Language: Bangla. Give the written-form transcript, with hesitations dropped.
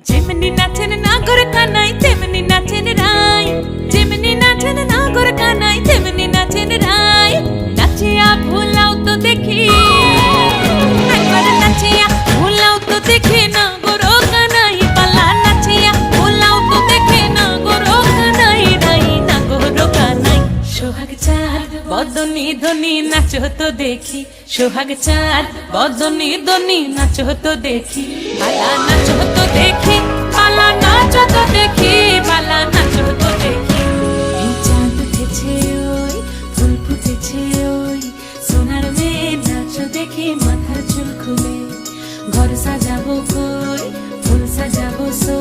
যেমনি নাচেন নাগর কানাই তেমনি নাচেন রাই, যেমনি নাচেন নাগর কানাই তেমনি নাচেন রাই। নাচিয়া ভুলাও তো দেখি, একবার নাচিয়া ভুলাও তো দেখি নাগর কানাই পালা। নাচিয়া ভুলাও তো দেখি নাগর কানাই রাই, নাগর কানাই। সোহাগ চাঁদ বদনি ধনি নাচো তো দেখি, সোহাগ চাঁদ বদনি ধনি নাচো তো দেখি। পালা নাচো তো দেখি, পালা নাচো তো দেখি, পালা নাচো তো দেখি। এই চাঁদ উঠেছে ওই, ফুল ফুটেছে ওই, সোনার মেয়ে নাচো দেখি মাথার চুল খুলে। ঘর সাজাবো কই, ফুল সাজাবো সই।